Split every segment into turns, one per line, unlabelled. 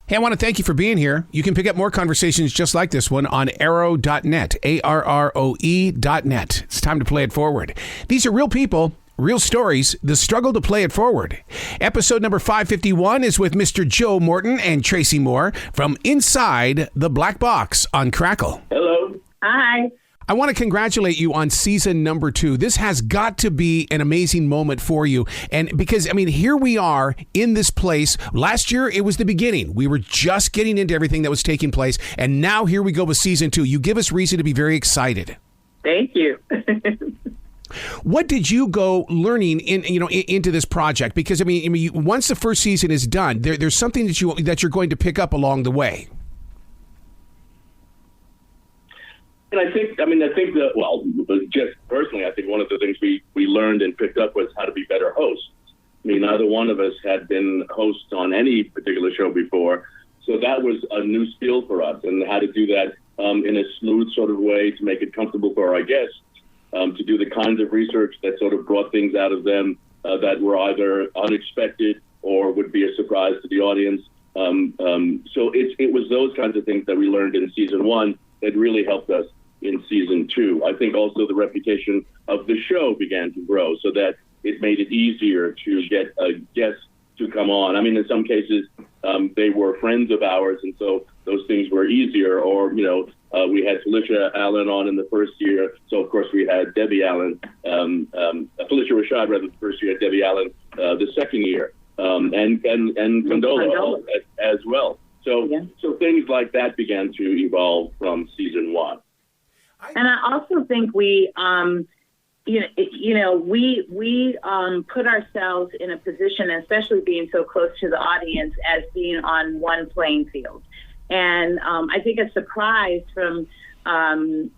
Hey, I want to thank you for being here. You can pick up more conversations just like this one on arrow.net, ARROE.net. It's time to play it forward. These are real people, real stories, the struggle to play it forward. Episode number 551 is with Mr. Joe Morton and Tracey Moore from Inside the Black Box on Crackle.
Hello.
Hi.
I want to congratulate you on season number 2. This has got to be an amazing moment for you. And because, I mean, here we are in this place. Last year, it was the beginning. We were just getting into everything that was taking place. And now here we go with season 2. You give us reason to be very excited.
Thank you.
What did you go learning into this project? Because, I mean, once the first season is done, there's something that you're going to pick up along the way.
And I think that, well, just personally, I think one of the things we learned and picked up was how to be better hosts. I mean, neither one of us had been hosts on any particular show before. So that was a new skill for us, and how to do that in a smooth sort of way to make it comfortable for our guests, to do the kinds of research that sort of brought things out of them that were either unexpected or would be a surprise to the audience. So it was those kinds of things that we learned in season 1 that really helped us in season 2. I think also the reputation of the show began to grow so that it made it easier to get guests to come on. I mean, in some cases, they were friends of ours, and so those things were easier. Or, we had Felicia Allen on in the first year, so of course we had Debbie Allen, Felicia Rashad, rather, the first year, Debbie Allen the second year, and Condola as well. So things like that began to evolve from season 1.
And I also think we put ourselves in a position, especially being so close to the audience, as being on one playing field. And I think a surprise from, not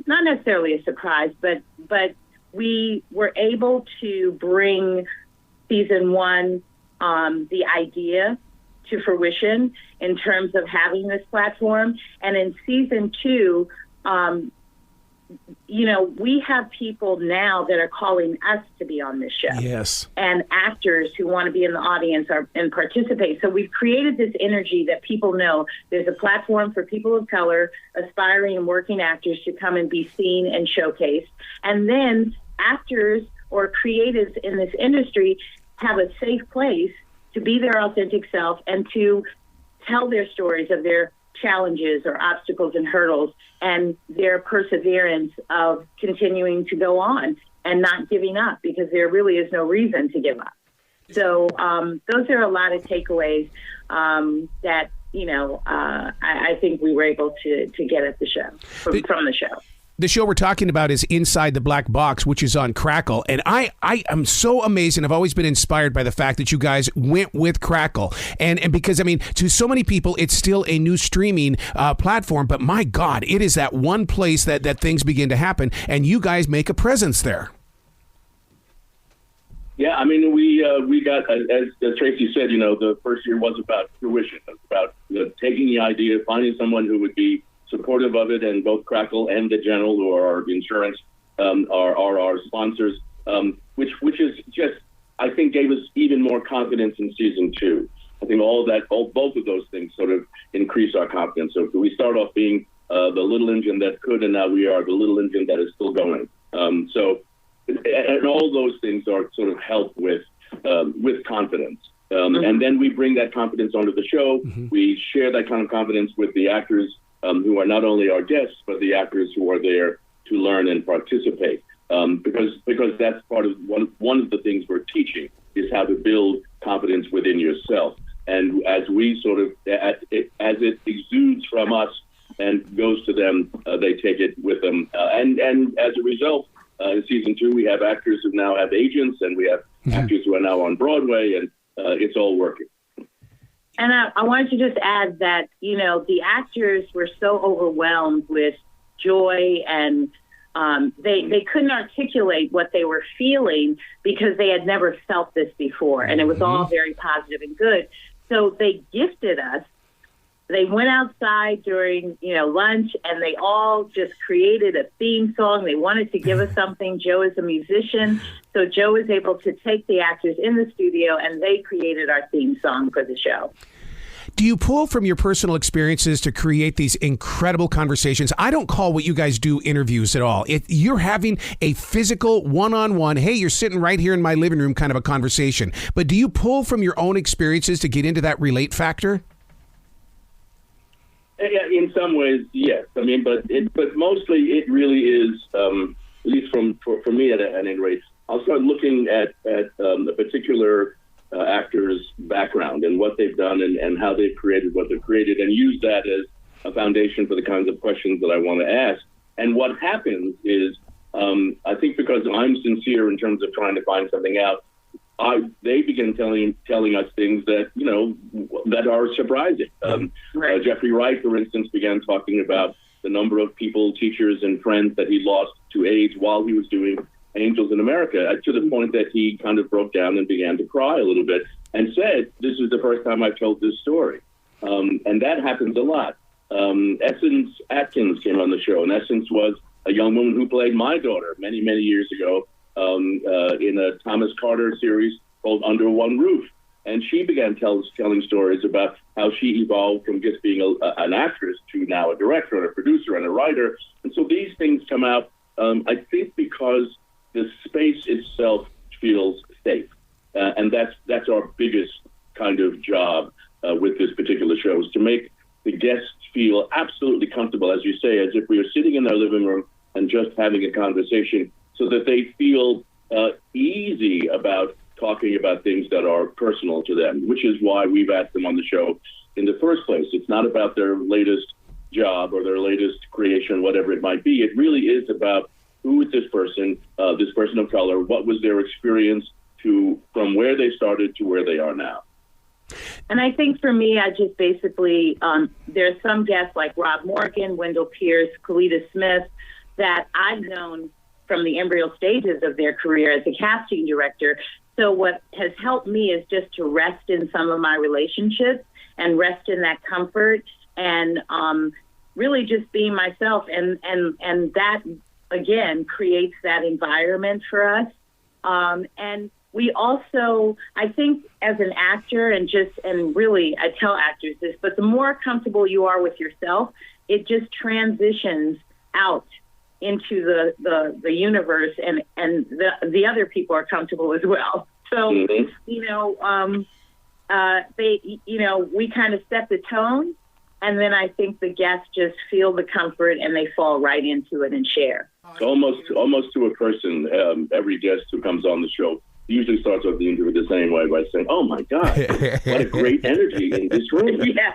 necessarily a surprise, but we were able to bring season 1, the idea to fruition in terms of having this platform. And in season 2, we have people now that are calling us to be on this show.
Yes.
And actors who want to be in the audience and participate. So we've created this energy that people know there's a platform for people of color, aspiring and working actors to come and be seen and showcased. And then actors or creatives in this industry have a safe place to be their authentic self and to tell their stories of their challenges or obstacles and hurdles and their perseverance of continuing to go on and not giving up, because there really is no reason to give up. So those are a lot of takeaways that, I think we were able to get at the show, from the show.
The show we're talking about is Inside the Black Box, which is on Crackle. And I am so amazed, and I've always been inspired by the fact that you guys went with Crackle. And because, I mean, to so many people, it's still a new streaming platform. But my God, it is that one place that things begin to happen. And you guys make a presence there.
Yeah, I mean, we got, as Tracey said, the first year was about fruition. It was about taking the idea, finding someone who would be supportive of it, and both Crackle and the General, who are our insurance, are our sponsors, which is just, I think, gave us even more confidence in season 2. I think both of those things sort of increase our confidence. So we start off being the little engine that could, and now we are the little engine that is still going. And all those things are sort of help with confidence. And then we bring that confidence onto the show. Mm-hmm. We share that kind of confidence with the actors, who are not only our guests, but the actors who are there to learn and participate. Because that's part of one of the things we're teaching is how to build confidence within yourself. And as we sort of, as it exudes from us and goes to them, they take it with them. And as a result, in season 2, we have actors who now have agents, and we have actors who are now on Broadway, and it's all working.
And I wanted to just add that, the actors were so overwhelmed with joy, and they couldn't articulate what they were feeling because they had never felt this before. And it was all very positive and good. So they gifted us. They went outside during, lunch, and they all just created a theme song. They wanted to give us something. Joe is a musician, so Joe was able to take the actors in the studio, and they created our theme song for the show.
Do you pull from your personal experiences to create these incredible conversations? I don't call what you guys do interviews at all. You're having a physical one-on-one, hey, you're sitting right here in my living room kind of a conversation. But do you pull from your own experiences to get into that relate factor?
Yeah, in some ways, yes. I mean, but mostly it really is, at least for me at any rate, I'll start looking at a particular actor's background and what they've done and how they've created what they've created, and use that as a foundation for the kinds of questions that I want to ask. And what happens is, I think because I'm sincere in terms of trying to find something out, they begin telling us things that, that are surprising.
Right.
Jeffrey Wright, for instance, began talking about the number of people, teachers and friends that he lost to AIDS while he was doing Angels in America, to the point that he kind of broke down and began to cry a little bit and said, this is the first time I've told this story. And that happens a lot. Essence Atkins came on the show, and Essence was a young woman who played my daughter many, many years ago in a Thomas Carter series called Under One Roof. And she began telling stories about how she evolved from just being an actress to now a director and a producer and a writer. And so these things come out, I think, because the space itself feels safe. And that's our biggest kind of job with this particular show, is to make the guests feel absolutely comfortable, as you say, as if we are sitting in their living room and just having a conversation, so that they feel easy about talking about things that are personal to them, which is why we've asked them on the show in the first place. It's not about their latest job or their latest creation, whatever it might be. It really is about, who is this person of color? What was their experience from where they started to where they are now?
And I think for me, I just basically, there's some guests like Rob Morgan, Wendell Pierce, Kalita Smith, that I've known from the embryo stages of their career as a casting director. So what has helped me is just to rest in some of my relationships and rest in that comfort and really just being myself. And that, again, creates that environment for us. And we also, I think, as an actor, and really, I tell actors this, but the more comfortable you are with yourself, it just transitions out into the universe, and the other people are comfortable as well. So, we kind of set the tone, and then I think the guests just feel the comfort and they fall right into it and share. Almost to a person, every guest who comes on the show usually starts off the interview the same way by saying, "Oh my God, what a great energy in this room!" Yeah.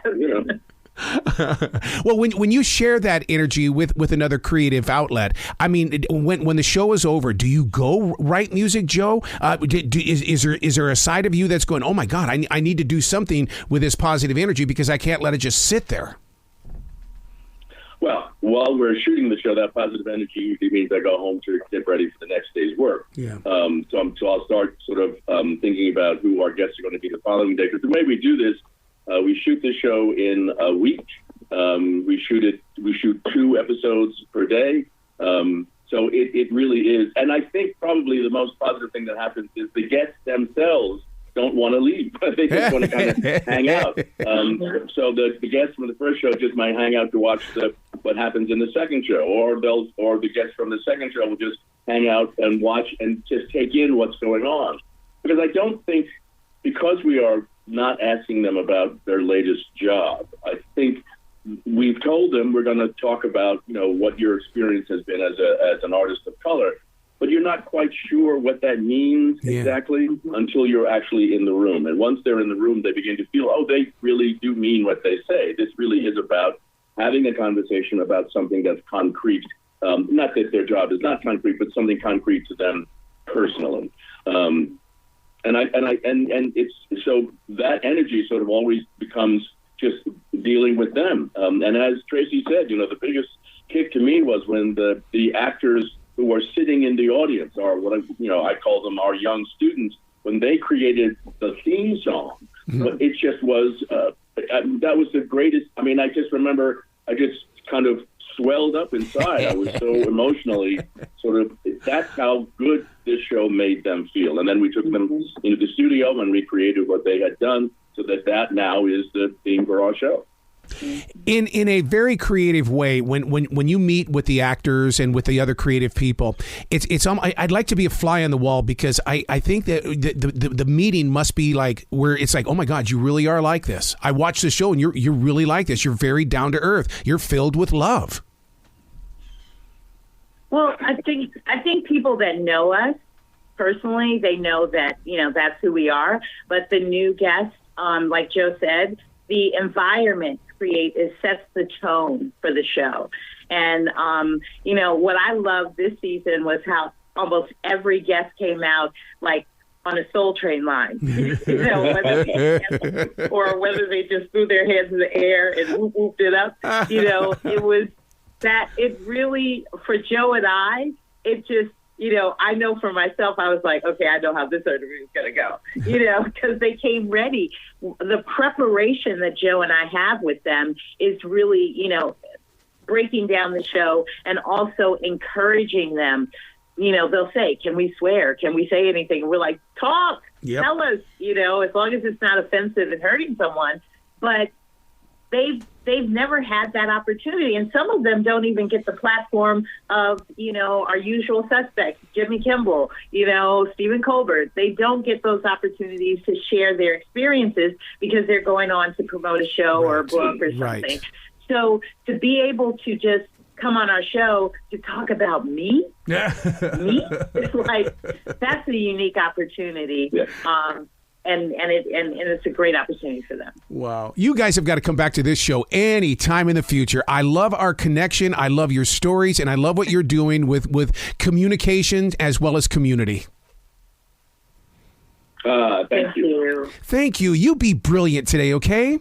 Well, when you share that energy with another creative outlet, I mean, when the show is over, do you go write music, Joe? Is there a side of you that's going, oh my God, I need to do something with this positive energy because I can't let it just sit there?
Well, while we're shooting the show, that positive energy usually means I go home to get ready for the next day's work.
Yeah.
So I'll start sort of thinking about who our guests are going to be the following day. Because the way we do this, we shoot the show in a week. We shoot 2 episodes per day. So it really is. And I think probably the most positive thing that happens is the guests themselves don't want to leave. They just want to kind of hang out. So the guests from the first show just might hang out to watch what happens in the second show, or the guests from the second show will just hang out and watch and just take in what's going on. Because I don't think, because we are not asking them about their latest job, I think we've told them we're going to talk about, what your experience has been as an artist of color, but you're not quite sure what that means exactly until you're actually in the room. And once they're in the room, they begin to feel, oh, they really do mean what they say. This really is about having a conversation about something that's concrete. Not that their job is not concrete, but something concrete to them personally. And it's so that energy sort of always becomes just dealing with them. And as Tracey said, the biggest kick to me was when the actors who are sitting in the audience, or what I call them our young students, when they created the theme song. Mm-hmm. It just was that was the greatest. I mean, I just remember I just kind of swelled up inside. I was so emotionally sort of. That's how good this show made them feel. And then we took them into the studio and recreated what they had done. so that now is the theme for our show.
In a very creative way, when you meet with the actors and with the other creative people, I'd like to be a fly on the wall, because I think that the meeting must be like where it's like, oh my God, you really are like this. I watched the show and you're really like this. You're very down to earth. You're filled with love.
Well, I think people that know us personally, they know that, that's who we are. But the new guests, like Joe said, the environment sets the tone for the show. And, what I loved this season was how almost every guest came out like on a Soul Train line, or whether they just threw their hands in the air and whooped it up. It was that it really, for Joe and I, it just, I know for myself, I was like, okay, I know how this interview is going to go, because they came ready. The preparation that Joe and I have with them is really, breaking down the show and also encouraging them. They'll say, can we swear? Can we say anything? And we're like, talk, tell us, as long as it's not offensive and hurting someone. But they've never had that opportunity, and some of them don't even get the platform of our usual suspects, Jimmy Kimmel, Stephen Colbert. They don't get those opportunities to share their experiences because they're going on to promote a show or a book or something. Right. So to be able to just come on our show to talk about me, it's like that's a unique opportunity. Yeah. And it's a great opportunity for them.
Wow. You guys have got to come back to this show any time in the future. I love our connection. I love your stories, and I love what you're doing with communication as well as community.
Thank you.
Thank you. You be brilliant today, okay?